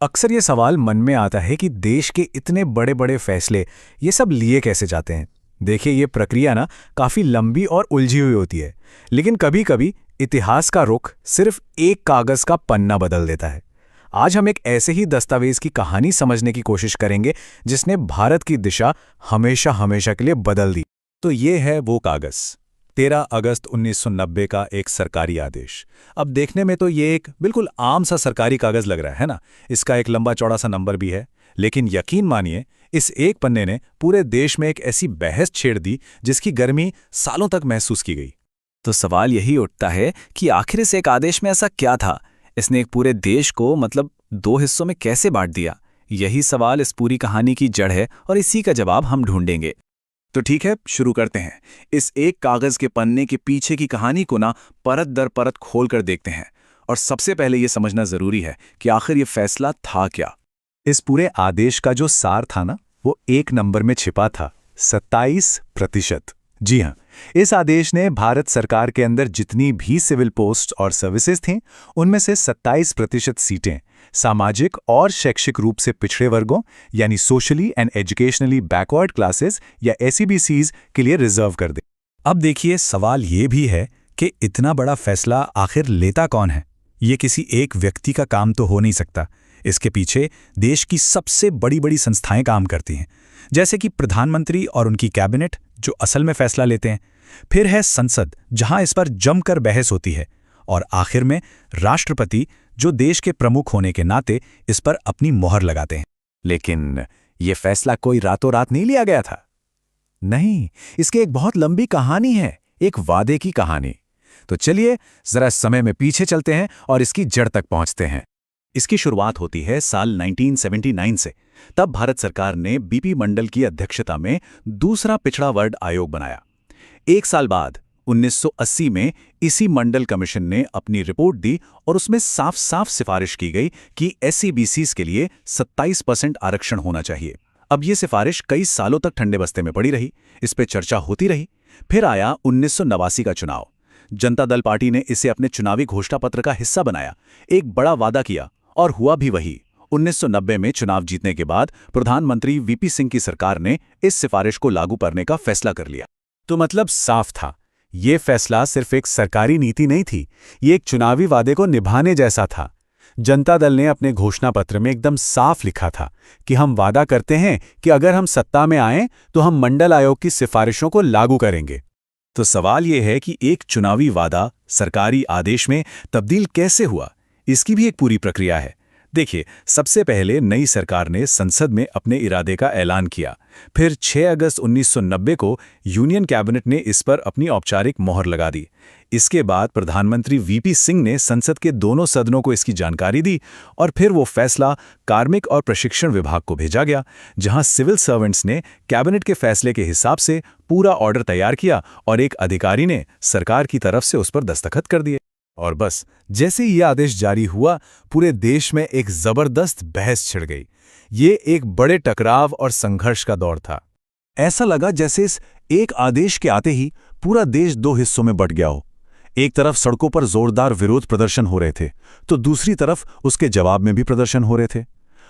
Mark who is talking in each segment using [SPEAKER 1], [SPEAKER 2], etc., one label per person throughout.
[SPEAKER 1] अक्सर ये सवाल मन में आता है कि देश के इतने बड़े बड़े फैसले ये सब लिए कैसे जाते हैं। देखिए, ये प्रक्रिया ना काफ़ी लंबी और उलझी हुई होती है। लेकिन कभी कभी इतिहास का रुख सिर्फ एक कागज़ का पन्ना बदल देता है। आज हम एक ऐसे ही दस्तावेज की कहानी समझने की कोशिश करेंगे जिसने भारत की दिशा हमेशा हमेशा के लिए बदल दी।
[SPEAKER 2] तो ये है वो कागज़, 13 अगस्त 1990 का एक सरकारी आदेश। अब देखने में तो ये एक बिल्कुल आम सा सरकारी कागज़ लग रहा है ना। इसका एक लंबा चौड़ा सा नंबर भी है। लेकिन यकीन मानिए, इस एक पन्ने ने पूरे देश में एक ऐसी बहस छेड़ दी जिसकी गर्मी सालों तक महसूस की गई।
[SPEAKER 3] तो सवाल यही उठता है कि आखिर इस एक आदेश में ऐसा क्या था। इसने एक पूरे देश को मतलब दो हिस्सों में कैसे बांट दिया। यही सवाल इस पूरी कहानी की जड़ है और इसी का जवाब हम ढूंढेंगे।
[SPEAKER 2] तो ठीक है, शुरू करते हैं। इस एक कागज़ के पन्ने के पीछे की कहानी को ना परत दर परत खोल कर देखते हैं। और सबसे पहले ये समझना ज़रूरी है कि आखिर ये फैसला था क्या।
[SPEAKER 1] इस पूरे आदेश का जो सार था ना, वो एक नंबर में छिपा था, 27%। जी हाँ, इस आदेश ने भारत सरकार के अंदर जितनी भी सिविल पोस्ट और सर्विसेज थीं, उनमें से 27% सीटें सामाजिक और शैक्षिक रूप से पिछड़े वर्गों यानी socially and educationally backward classes या एसईबीसीज के लिए रिजर्व कर दे।
[SPEAKER 2] अब देखिए, सवाल ये भी है कि इतना बड़ा फैसला आखिर लेता कौन है। ये किसी एक व्यक्ति का काम तो हो नहीं सकता। इसके पीछे देश की सबसे बड़ी बड़ी संस्थाएं काम करती हैं, जैसे कि प्रधानमंत्री और उनकी कैबिनेट जो असल में फैसला लेते हैं। फिर है संसद, जहां इस पर जमकर बहस होती है। और आखिर में राष्ट्रपति, जो देश के प्रमुख होने के नाते इस पर अपनी मोहर लगाते हैं।
[SPEAKER 1] लेकिन ये फैसला कोई रातों रात नहीं लिया गया था। नहीं, इसकी एक बहुत लंबी कहानी है, एक वादे की कहानी। तो चलिए जरा समय में पीछे चलते हैं और इसकी जड़ तक पहुंचते हैं।
[SPEAKER 2] इसकी शुरुआत होती है साल 1979 से। तब भारत सरकार ने बीपी मंडल की अध्यक्षता में दूसरा पिछड़ा वर्ग आयोग बनाया। एक साल बाद 1980 में इसी मंडल कमीशन ने अपनी रिपोर्ट दी और उसमें साफ साफ सिफारिश की गई कि एसईबीसीज के लिए 27% आरक्षण होना चाहिए। अब ये सिफारिश कई सालों तक ठंडे बस्ते में पड़ी रही, इस पे चर्चा होती रही। फिर आया 1989 का चुनाव। जनता दल पार्टी ने इसे अपने चुनावी घोषणा पत्र का हिस्सा बनाया, एक बड़ा वादा किया और हुआ भी वही। 1990 में चुनाव जीतने के बाद प्रधानमंत्री वीपी सिंह की सरकार ने इस सिफारिश को लागू करने का फैसला कर लिया।
[SPEAKER 1] तो मतलब साफ था, ये फैसला सिर्फ एक सरकारी नीति नहीं थी, ये एक चुनावी वादे को निभाने जैसा था। जनता दल ने अपने घोषणा पत्र में एकदम साफ लिखा था कि हम वादा करते हैं कि अगर हम सत्ता में आएं तो हम मंडल आयोग की सिफारिशों को लागू करेंगे।
[SPEAKER 2] तो सवाल यह है कि एक चुनावी वादा सरकारी आदेश में तब्दील कैसे हुआ। इसकी भी एक पूरी प्रक्रिया है। देखिए, सबसे पहले नई सरकार ने संसद में अपने इरादे का ऐलान किया। फिर 6 अगस्त 1990 को यूनियन कैबिनेट ने इस पर अपनी औपचारिक मोहर लगा दी। इसके बाद प्रधानमंत्री वीपी सिंह ने संसद के दोनों सदनों को इसकी जानकारी दी और फिर वो फैसला कार्मिक और प्रशिक्षण विभाग को भेजा गया, जहां सिविल सर्वेंट्स ने कैबिनेट के फैसले के हिसाब से पूरा ऑर्डर तैयार किया और एक अधिकारी ने सरकार की तरफ से उस पर दस्तखत कर दिए।
[SPEAKER 1] और बस जैसे ही यह आदेश जारी हुआ, पूरे देश में एक जबरदस्त बहस छिड़ गई। ये एक बड़े टकराव और संघर्ष का दौर था। ऐसा लगा जैसे इस एक आदेश के आते ही पूरा देश दो हिस्सों में बंट गया हो। एक तरफ सड़कों पर जोरदार विरोध प्रदर्शन हो रहे थे, तो दूसरी तरफ उसके जवाब में भी प्रदर्शन हो रहे थे।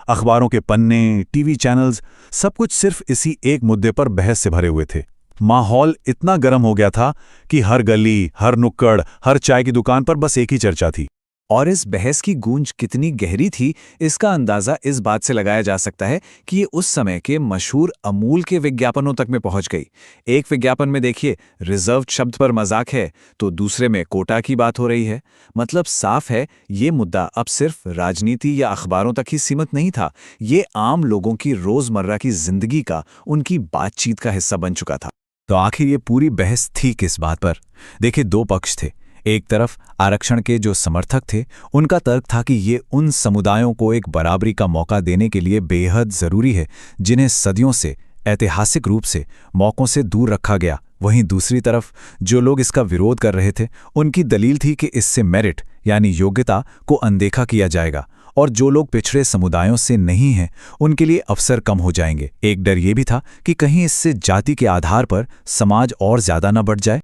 [SPEAKER 1] अखबारों के पन्ने, टीवी चैनल्स, सब कुछ सिर्फ इसी एक मुद्दे पर बहस से भरे हुए थे। माहौल इतना गर्म हो गया था कि हर गली, हर नुक्कड़, हर चाय की दुकान पर बस एक ही चर्चा थी।
[SPEAKER 3] और इस बहस की गूंज कितनी गहरी थी, इसका अंदाजा इस बात से लगाया जा सकता है कि ये उस समय के मशहूर अमूल के विज्ञापनों तक में पहुंच गई। एक विज्ञापन में देखिए, रिजर्व शब्द पर मजाक है, तो दूसरे में कोटा की बात हो रही है। मतलब साफ है, ये मुद्दा अब सिर्फ राजनीति या अखबारों तक ही सीमित नहीं था। ये आम लोगों की रोजमर्रा की जिंदगी का, उनकी बातचीत का हिस्सा बन चुका था।
[SPEAKER 1] तो आखिर ये पूरी बहस थी किस बात पर? देखिए, दो पक्ष थे। एक तरफ आरक्षण के जो समर्थक थे, उनका तर्क था कि ये उन समुदायों को एक बराबरी का मौका देने के लिए बेहद जरूरी है, जिन्हें सदियों से ऐतिहासिक रूप से मौकों से दूर रखा गया। वहीं दूसरी तरफ जो लोग इसका विरोध कर रहे थे, उनकी दलील थी कि इससे मेरिट यानी योग्यता को अनदेखा किया जाएगा और जो लोग पिछड़े समुदायों से नहीं हैं, उनके लिए अवसर कम हो जाएंगे। एक डर ये भी था कि कहीं इससे जाति के आधार पर समाज और ज्यादा न बढ़ जाए।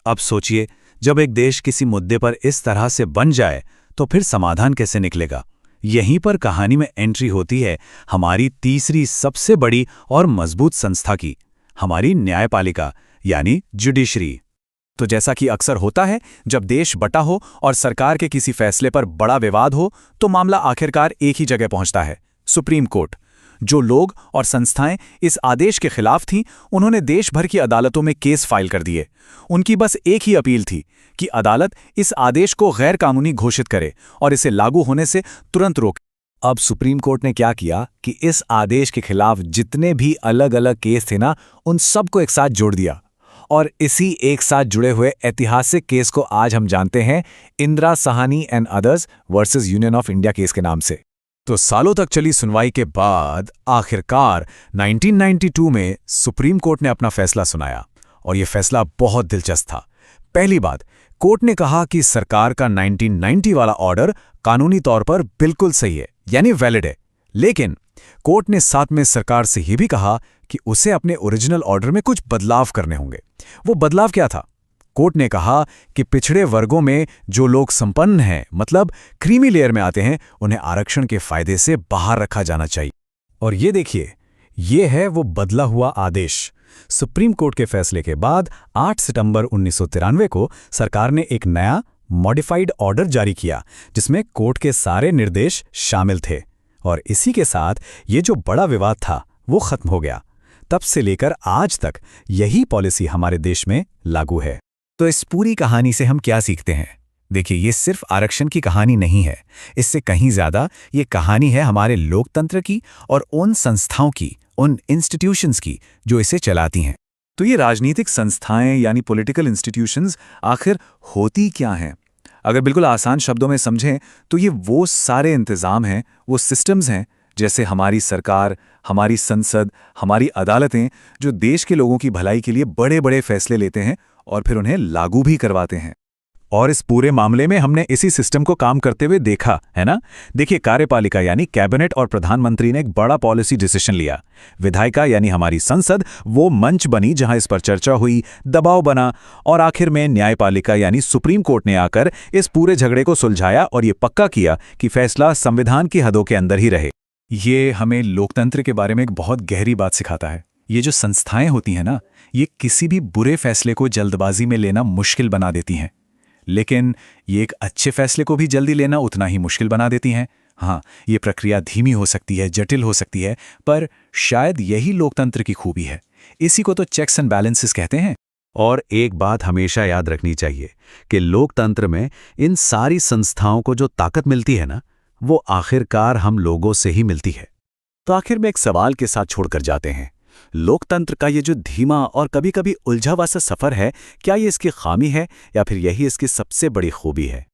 [SPEAKER 1] अब सोचिए, जब एक देश किसी मुद्दे पर इस तरह से बन जाए तो फिर समाधान कैसे निकलेगा?
[SPEAKER 2] यहीं पर कहानी में एंट्री होती है हमारी तीसरी सबसे बड़ी और मजबूत संस्था की, हमारी न्यायपालिका यानी जुडिशरी।
[SPEAKER 1] तो जैसा कि अक्सर होता है, जब देश बटा हो और सरकार के किसी फैसले पर बड़ा विवाद हो तो मामला आखिरकार एक ही जगह पहुंचता है, सुप्रीम कोर्ट। जो लोग और संस्थाएं इस आदेश के खिलाफ थीं, उन्होंने देश भर की अदालतों में केस फाइल कर दिए। उनकी बस एक ही अपील थी कि अदालत इस आदेश को गैर कानूनी घोषित करे और इसे लागू होने से तुरंत रोके।
[SPEAKER 3] अब सुप्रीम कोर्ट ने क्या किया कि इस आदेश के खिलाफ जितने भी अलग अलग केस थे ना, उन सबको एक साथ जोड़ दिया। और इसी एक साथ जुड़े हुए ऐतिहासिक केस को आज हम जानते हैं Indira Sahni and others versus union of India case के नाम से।
[SPEAKER 1] तो सालों तक चली सुनवाई के बाद आखिरकार 1992 में सुप्रीम कोर्ट ने अपना फैसला सुनाया, और यह फैसला बहुत दिलचस्प था। पहली बात, कोर्ट ने कहा कि सरकार का 1990 वाला ऑर्डर कानूनी तौर पर बिल्कुल सही है, यानी वैलिड है। लेकिन कोर्ट ने साथ में सरकार से यह भी कहा कि उसे अपने ओरिजिनल ऑर्डर में कुछ बदलाव करने होंगे। वो बदलाव क्या था? कोर्ट ने कहा कि पिछड़े वर्गों में जो लोग संपन्न हैं, मतलब क्रीमी लेयर में आते हैं, उन्हें आरक्षण के फायदे से बाहर रखा जाना चाहिए। और ये देखिए, ये है वो बदला हुआ आदेश। सुप्रीम कोर्ट के फैसले के बाद 8 सितंबर 1993 को सरकार ने एक नया मॉडिफाइड ऑर्डर जारी किया, जिसमें कोर्ट के सारे निर्देश शामिल थे। और इसी के साथ ये जो बड़ा विवाद था वो खत्म हो गया। तब से लेकर आज तक यही पॉलिसी हमारे देश में लागू है।
[SPEAKER 3] तो इस पूरी कहानी से हम क्या सीखते हैं? देखिए, ये सिर्फ आरक्षण की कहानी नहीं है। इससे कहीं ज्यादा ये कहानी है हमारे लोकतंत्र की और उन संस्थाओं की, उन इंस्टीट्यूशंस की जो इसे चलाती हैं।
[SPEAKER 1] तो ये राजनीतिक संस्थाएं यानी पॉलिटिकल इंस्टीट्यूशंस आखिर होती क्या हैं? अगर बिल्कुल आसान शब्दों में समझें तो ये वो सारे इंतजाम हैं, वो सिस्टम्स हैं, जैसे हमारी सरकार, हमारी संसद, हमारी अदालतें, जो देश के लोगों की भलाई के लिए बड़े बड़े फैसले लेते हैं और फिर उन्हें लागू भी करवाते हैं। और इस पूरे मामले में हमने इसी सिस्टम को काम करते हुए देखा है ना। देखिए, कार्यपालिका यानी कैबिनेट और प्रधानमंत्री ने एक बड़ा पॉलिसी डिसीजन लिया। विधायिका यानी हमारी संसद वो मंच बनी जहां इस पर चर्चा हुई, दबाव बना, और आखिर में न्यायपालिका यानी सुप्रीम कोर्ट ने आकर इस पूरे झगड़े को सुलझाया और ये पक्का किया कि फैसला संविधान की हदों के अंदर ही रहे। ये हमें लोकतंत्र के बारे में एक बहुत गहरी बात सिखाता है। ये जो संस्थाएं होती हैं ना, ये किसी भी बुरे फैसले को जल्दबाजी में लेना मुश्किल बना देती हैं, लेकिन ये एक अच्छे फैसले को भी जल्दी लेना उतना ही मुश्किल बना देती हैं। हाँ, ये प्रक्रिया धीमी हो सकती है, जटिल हो सकती है, पर शायद यही लोकतंत्र की खूबी है। इसी को तो चेक्स एंड बैलेंसेस कहते हैं।
[SPEAKER 2] और एक बात हमेशा याद रखनी चाहिए कि लोकतंत्र में इन सारी संस्थाओं को जो ताकत मिलती है ना, वो आखिरकार हम लोगों से ही मिलती है। तो आखिर में एक सवाल के साथ छोड़कर जाते हैं। लोकतंत्र का ये जो धीमा और कभी-कभी उलझा हुआ सा सफर है, क्या ये इसकी खामी है या फिर यही इसकी सबसे बड़ी खूबी है?